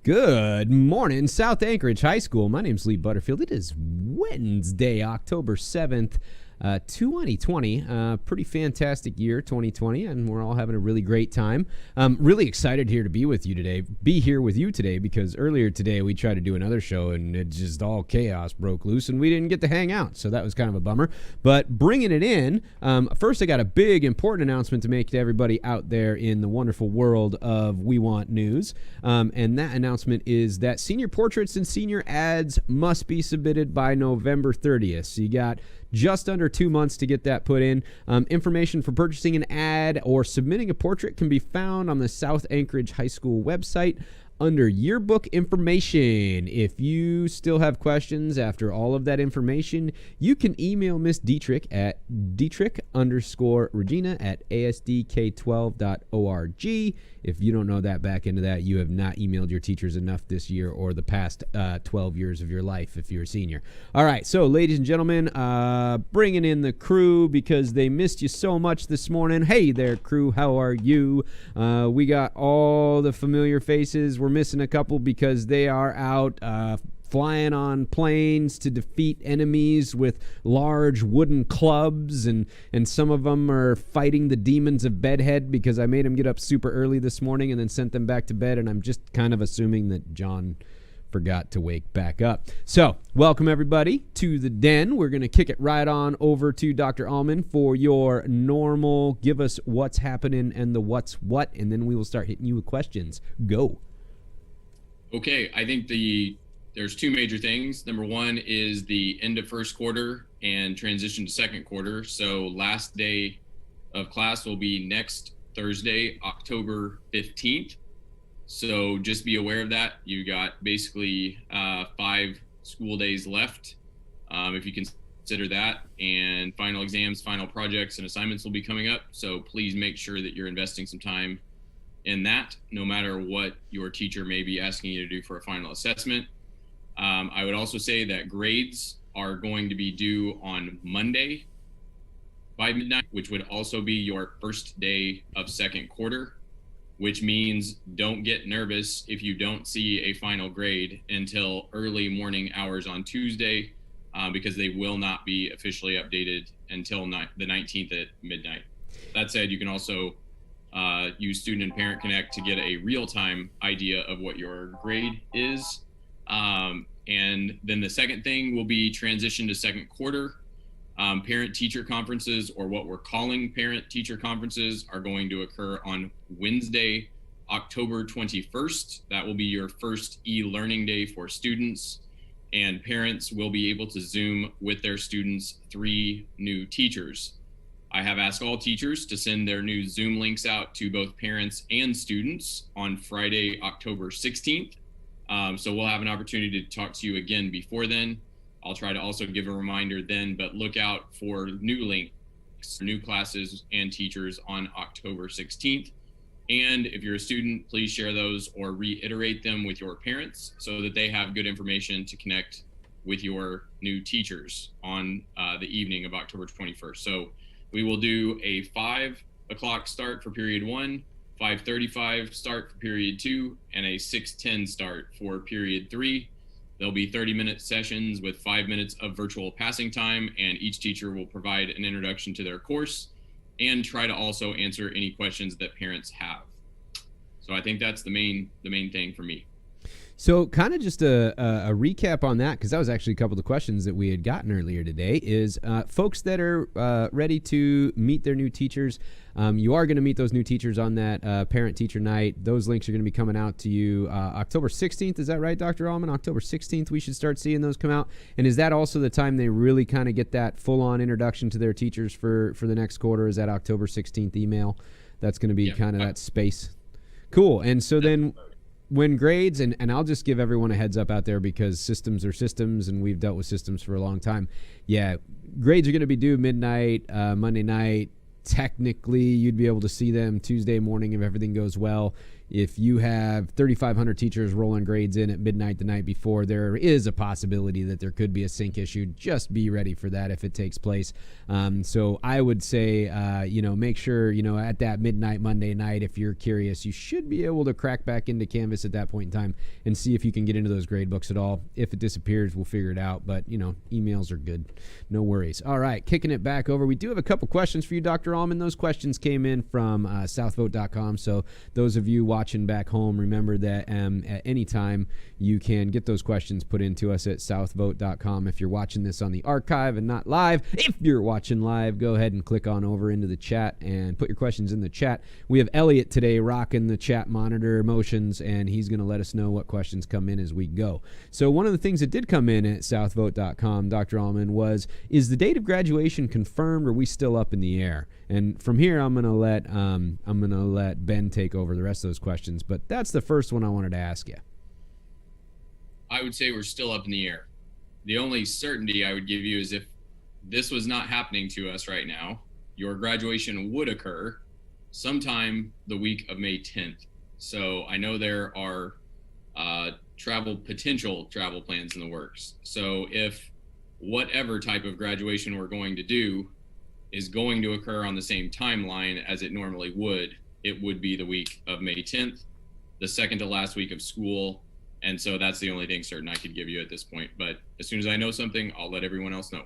Good morning, South Anchorage High School. My name's Lee Butterfield. It is Wednesday, October 7th, 2020. Pretty fantastic year, 2020, and we're all having a really great time. Really excited here to be here with you today, because earlier today we tried to do another show and it just all chaos broke loose and we didn't get to hang out, so that was kind of a bummer. But bringing it in, first I got a big important announcement to make to everybody out there in the wonderful world of We Want News, and that announcement is that senior portraits and senior ads must be submitted by November 30th. So you got just under 2 months to get that put in. Information for purchasing an ad or submitting a portrait can be found on the South Anchorage High School website under Yearbook information. If you still have questions after all of that information, you can email Miss Dietrich at Dietrich_Regina@asdk12.org. If you don't know that back into that, you have not emailed your teachers enough this year or the past 12 years of your life if you're a senior. All right, so ladies and gentlemen, bringing in the crew because they missed you so much this morning. Hey there, crew, how are you? We got all the familiar faces. We're missing a couple because they are out flying on planes to defeat enemies with large wooden clubs, and some of them are fighting the demons of bedhead because I made them get up super early this morning and then sent them back to bed, and I'm just kind of assuming that John forgot to wake back up. So, welcome everybody to the den. We're going to kick it right on over to Dr. Allman for your normal give us what's happening and the what's what, and then we will start hitting you with questions. Go. Okay, I think there's two major things. Number one is the end of first quarter and transition to second quarter. So last day of class will be next Thursday, October 15th. So just be aware of that. You got basically 5 school days left, if you consider that. And final exams, final projects, and assignments will be coming up. So please make sure that you're investing some time in that, no matter what your teacher may be asking you to do for a final assessment. I would also say that grades are going to be due on Monday by midnight, which would also be your first day of second quarter, which means don't get nervous if you don't see a final grade until early morning hours on Tuesday, because they will not be officially updated until the 19th at midnight. That said, you can also use Student and Parent Connect to get a real-time idea of what your grade is. And then the second thing will be transition to second quarter. Parent-teacher conferences, or what we're calling parent-teacher conferences, are going to occur on Wednesday, October 21st. That will be your first e-learning day for students, and parents will be able to Zoom with their students 3 new teachers. I have asked all teachers to send their new Zoom links out to both parents and students on Friday, October 16th. So we'll have an opportunity to talk to you again before then. I'll try to also give a reminder then, but look out for new links, new classes and teachers on October 16th. And if you're a student, please share those or reiterate them with your parents so that they have good information to connect with your new teachers on the evening of October 21st. So we will do a 5 o'clock start for period 1, 5:35 start for period 2, and a 6:10 start for period 3. There'll be 30-minute sessions with 5 minutes of virtual passing time, and each teacher will provide an introduction to their course and try to also answer any questions that parents have. So I think that's the main thing for me. So kind of just a recap on that, because that was actually a couple of the questions that we had gotten earlier today, is folks that are ready to meet their new teachers. You are going to meet those new teachers on that parent-teacher night. Those links are going to be coming out to you October 16th. Is that right, Dr. Allman? October 16th, we should start seeing those come out. And is that also the time they really kind of get that full-on introduction to their teachers for the next quarter? Is that October 16th email? That's going to be kind of that space. Cool. And so then when grades, and I'll just give everyone a heads up out there because systems are systems and we've dealt with systems for a long time. Yeah, grades are going to be due midnight, Monday night. Technically, you'd be able to see them Tuesday morning if everything goes well. if you have 3,500 teachers rolling grades in at midnight the night before, there is a possibility that there could be a sync issue. Just be ready for that if it takes place. So I would say, make sure, at that midnight Monday night, if you're curious, you should be able to crack back into Canvas at that point in time and see if you can get into those grade books at all. If it disappears, we'll figure it out. But, emails are good. No worries. All right, kicking it back over. We do have a couple questions for you, Dr. Allman. Those questions came in from southvote.com. So those of you watching back home, remember that at any time you can get those questions put into us at southvote.com. If you're watching this on the archive and not live, if you're watching live, go ahead and click on over into the chat and put your questions in the chat. We have Elliot today rocking the chat monitor motions, and he's going to let us know what questions come in as we go. So one of the things that did come in at southvote.com, Dr. Allman, was, is the date of graduation confirmed, or are we still up in the air? And from here, I'm gonna let Ben take over the rest of those questions. But that's the first one I wanted to ask you. I would say we're still up in the air. The only certainty I would give you is if this was not happening to us right now, your graduation would occur sometime the week of May 10th. So I know there are potential travel plans in the works. So if whatever type of graduation we're going to do is going to occur on the same timeline as it normally would, it would be the week of May 10th, the second to last week of school. And so that's the only thing certain I could give you at this point. But as soon as I know something, I'll let everyone else know.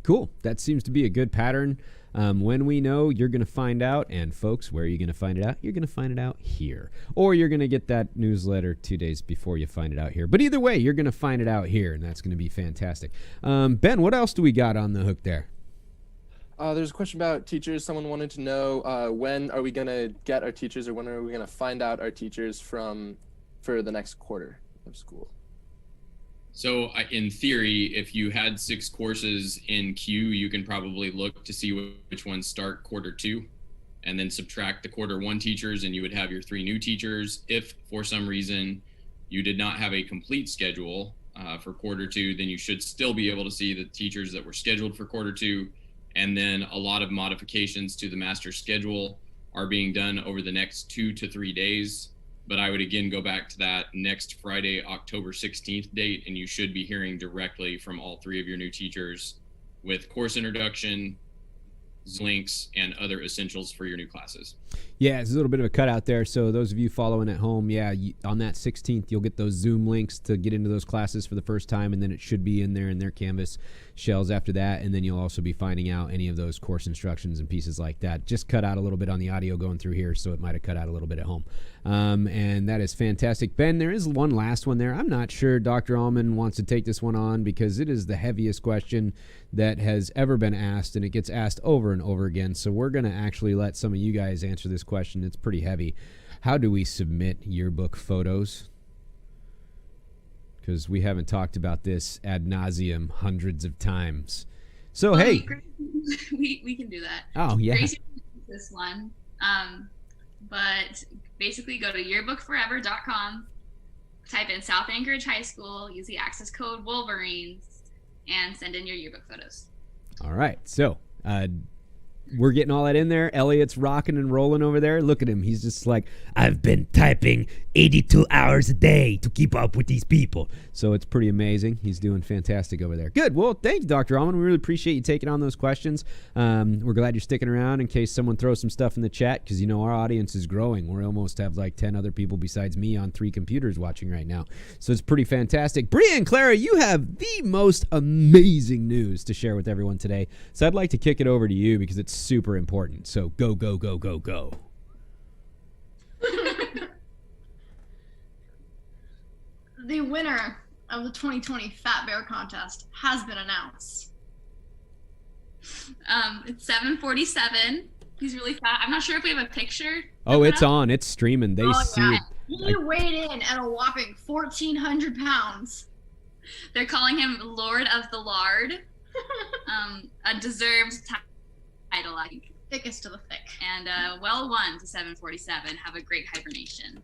Cool. That seems to be a good pattern. When we know, you're going to find out. And folks, where are you going to find it out? You're going to find it out here. Or you're going to get that newsletter 2 days before you find it out here. But either way, you're going to find it out here, and that's going to be fantastic. Ben, what else do we got on the hook there? There's a question about teachers. Someone wanted to know when are we going to get our teachers, or when are we going to find out our teachers for the next quarter of school? So in theory, if you had 6 courses in queue, you can probably look to see which ones start quarter 2 and then subtract the quarter 1 teachers, and you would have your 3 new teachers. If for some reason you did not have a complete schedule for quarter 2, then you should still be able to see the teachers that were scheduled for quarter 2. And then a lot of modifications to the master schedule are being done over the next 2 to 3 days. But I would again go back to that next Friday, October 16th date, and you should be hearing directly from all 3 of your new teachers with course introduction, links, and other essentials for your new classes. Yeah, it's a little bit of a cutout there. So those of you following at home, on that 16th, you'll get those Zoom links to get into those classes for the first time, and then it should be in there in their Canvas shells after that. And then you'll also be finding out any of those course instructions and pieces like that. Just cut out a little bit on the audio going through here, so it might have cut out a little bit at home. And that is fantastic. Ben, there is one last one there. I'm not sure Dr. Allman wants to take this one on because it is the heaviest question that has ever been asked, and it gets asked over and over again. So we're going to actually let some of you guys answer this question. It's pretty heavy. How do we submit yearbook photos? Because we haven't talked about this ad nauseum hundreds of times. So, hey. We can do that. Oh, yeah. Gracie this one. But basically go to yearbookforever.com, type in South Anchorage High School, use the access code Wolverines, and send in your yearbook photos. All right. So, we're getting all that in there. Elliot's rocking and rolling over there. Look at him. He's just like, I've been typing 82 hours a day to keep up with these people. So it's pretty amazing. He's doing fantastic over there. Good. Well, thank you, Dr. Allman. We really appreciate you taking on those questions. We're glad you're sticking around in case someone throws some stuff in the chat because, our audience is growing. We almost have like 10 other people besides me on 3 computers watching right now. So it's pretty fantastic. Bria and Clara, you have the most amazing news to share with everyone today. So I'd like to kick it over to you because it's super important. So go, go, go, go, go. The winner of the 2020 Fat Bear Contest has been announced. It's 7:47. He's really fat. I'm not sure if we have a picture. Oh, it's on. It's streaming. They see it. He weighed in at a whopping 1,400 pounds. They're calling him Lord of the Lard. A deserved title, I think. Thickest of the thick. And well won to 7:47. Have a great hibernation.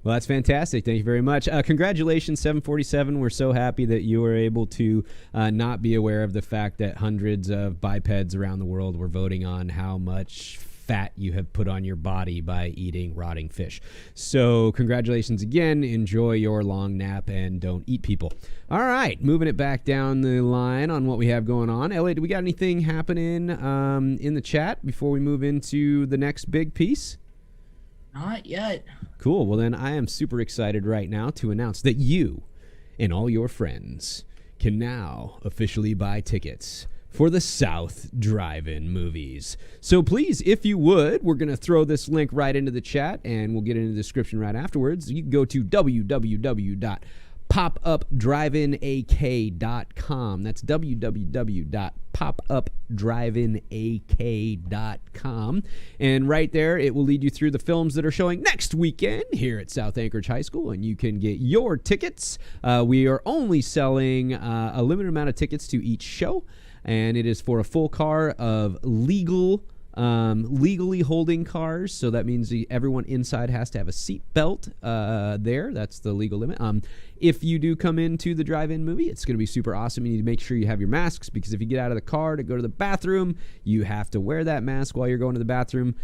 Well, that's fantastic. Thank you very much. Congratulations, 747. We're so happy that you were able to not be aware of the fact that hundreds of bipeds around the world were voting on how much fat you have put on your body by eating rotting fish. So congratulations again. Enjoy your long nap and don't eat people. All right, moving it back down the line on what we have going on. Elliot, do we got anything happening in the chat before we move into the next big piece? Not yet. Cool. Well, then I am super excited right now to announce that you and all your friends can now officially buy tickets for the South Drive-In movies. So please, if you would, we're going to throw this link right into the chat, and we'll get into the description right afterwards. You can go to www.popupdriveink.com. That's www.popupdriveink.com. And right there, it will lead you through the films that are showing next weekend here at South Anchorage High School, and you can get your tickets. We are only selling a limited amount of tickets to each show, and it is for a full car of legally holding cars. So that means everyone inside has to have a seat belt there. That's the legal limit. If you do come into the drive-in movie, it's going to be super awesome. You need to make sure you have your masks, because if you get out of the car to go to the bathroom, you have to wear that mask while you're going to the bathroom.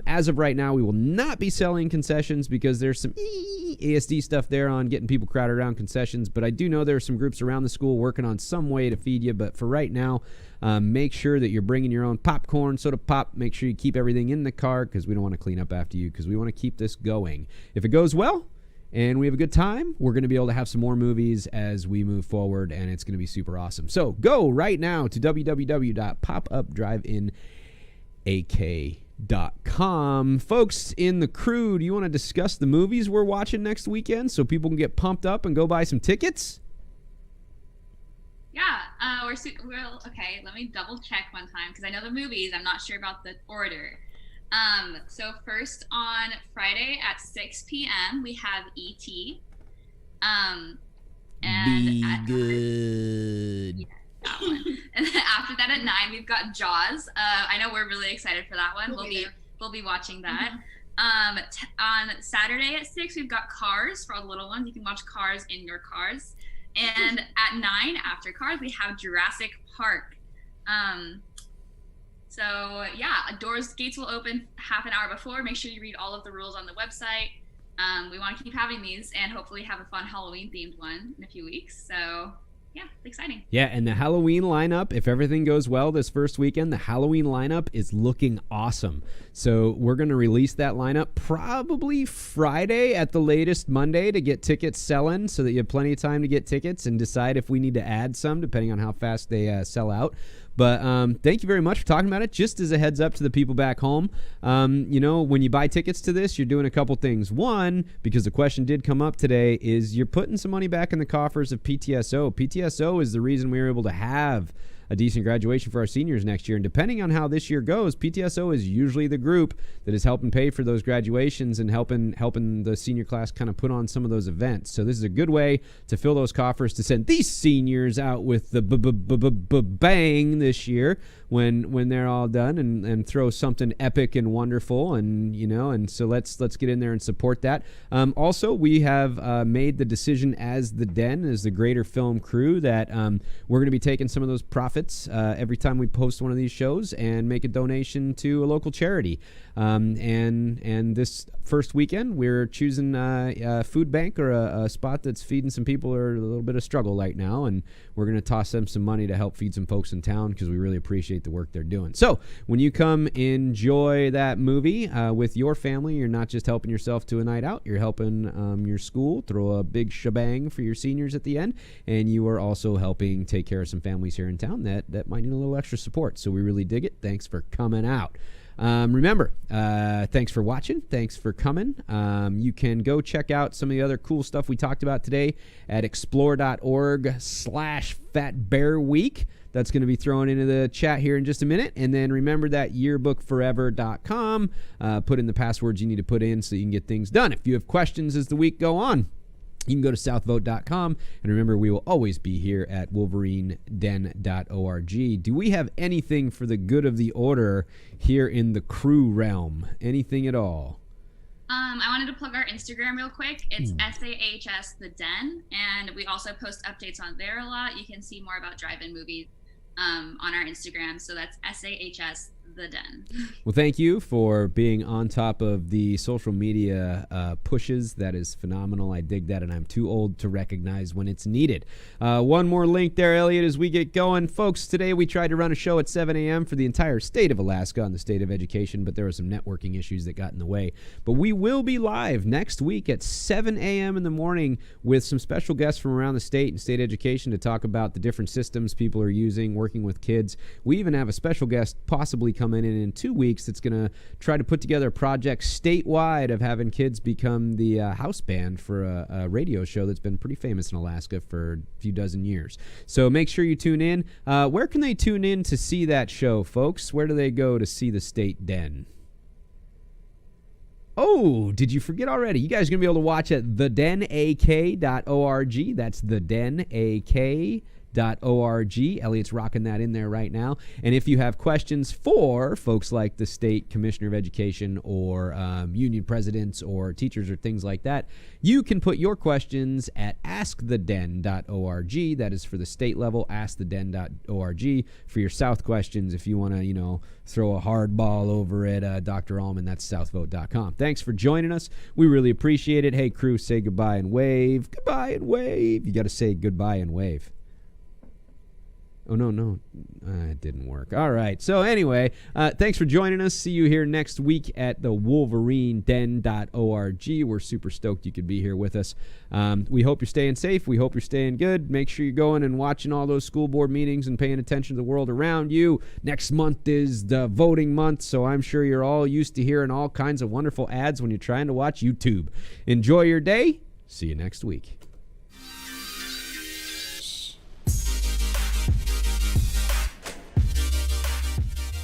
As of right now, we will not be selling concessions because there's some ASD stuff there on getting people crowded around concessions. But I do know there are some groups around the school working on some way to feed you. But for right now, make sure that you're bringing your own popcorn, soda pop. Make sure you keep everything in the car, because we don't want to clean up after you, because we want to keep this going. If it goes well and we have a good time, we're going to be able to have some more movies as we move forward, and it's going to be super awesome. So go right now to www.popupdriveink.com. Folks in the crew, do you want to discuss the movies we're watching next weekend so people can get pumped up and go buy some tickets? Yeah, okay, let me double check one time, because I know the movies, I'm not sure about the order. So first on Friday at 6 p.m. we have E.T. And Be good. Yeah, that one. And then after that at 9 we've got Jaws. I know we're really excited for that one. We'll be watching that. On Saturday at 6 we've got Cars for all the little ones. You can watch Cars in your cars. And at 9 after Cars we have Jurassic Park. So yeah, gates will open half an hour before. Make sure you read all of the rules on the website. We want to keep having these and hopefully have a fun Halloween themed one in a few weeks. So yeah, it's exciting. Yeah, and the Halloween lineup, if everything goes well this first weekend, the Halloween lineup is looking awesome. So we're going to release that lineup probably Friday at the latest Monday to get tickets selling, so that you have plenty of time to get tickets and decide if we need to add some depending on how fast they sell out. But thank you very much for talking about it. Just as a heads up to the people back home, when you buy tickets to this, you're doing a couple things. One, because the question did come up today, is you're putting some money back in the coffers of PTSO. PTSO is the reason we were able to have a decent graduation for our seniors next year. And depending on how this year goes, PTSO is usually the group that is helping pay for those graduations and helping the senior class kind of put on some of those events. So this is a good way to fill those coffers to send these seniors out with the bang this year when they're all done, and throw something epic and wonderful, and so let's get in there and support that. Also, we have made the decision as the Den, as the Greater Film Crew, that we're going to be taking some of those profits every time we post one of these shows and make a donation to a local charity. And this first weekend, we're choosing a food bank or a spot that's feeding some people who are a little bit of struggle right now, and we're going to toss them some money to help feed some folks in town, because we really appreciate the work they're doing. So when you come enjoy that movie with your family, you're not just helping yourself to a night out, you're helping your school throw a big shebang for your seniors at the end, and you are also helping take care of some families here in town that might need a little extra support. So we really dig it. Thanks for coming out. Remember, thanks for watching. Thanks for coming. You can go check out some of the other cool stuff we talked about today at explore.org/fatbearweek. That's going to be thrown into the chat here in just a minute. And then remember that yearbookforever.com. Put in the passwords you need to put in so you can get things done. If you have questions as the week go on, you can go to southvote.com. And remember, we will always be here at wolverineden.org. Do we have anything for the good of the order here in the crew realm? Anything at all? I wanted to plug our Instagram real quick. It's SAHS The Den, and we also post updates on there a lot. You can see more about drive-in movies on our Instagram. So that's SAHS The Den. Well, thank you for being on top of the social media pushes. That is phenomenal. I dig that, and I'm too old to recognize when it's needed. One more link there, Elliot, as we get going. Folks, today we tried to run a show at 7 a.m. for the entire state of Alaska on the state of education, but there were some networking issues that got in the way. But we will be live next week at 7 a.m. in the morning with some special guests from around the state and state education to talk about the different systems people are using, working with kids. We even have a special guest possibly coming in 2 weeks that's going to try to put together a project statewide of having kids become the house band for a radio show that's been pretty famous in Alaska for a few dozen years. So make sure you tune in. Where can they tune in to see that show, folks? Where do they go to see the State Den? Oh, did you forget already? You guys are going to be able to watch at thedenak.org. That's thedenak.org. Elliot's rocking that in there right now. And if you have questions for folks like the state commissioner of education or union presidents or teachers or things like that, you can put your questions at asktheden.org. That is for the state level, asktheden.org. For your South questions, if you want to, throw a hard ball over at Dr. Allman, that's southvote.com. Thanks for joining us. We really appreciate it. Hey, crew, say goodbye and wave. Goodbye and wave. You got to say goodbye and wave. Oh, no. It didn't work. All right. So anyway, thanks for joining us. See you here next week at the wolverineden.org. We're super stoked you could be here with us. We hope you're staying safe. We hope you're staying good. Make sure you're going and watching all those school board meetings and paying attention to the world around you. Next month is the voting month, so I'm sure you're all used to hearing all kinds of wonderful ads when you're trying to watch YouTube. Enjoy your day. See you next week.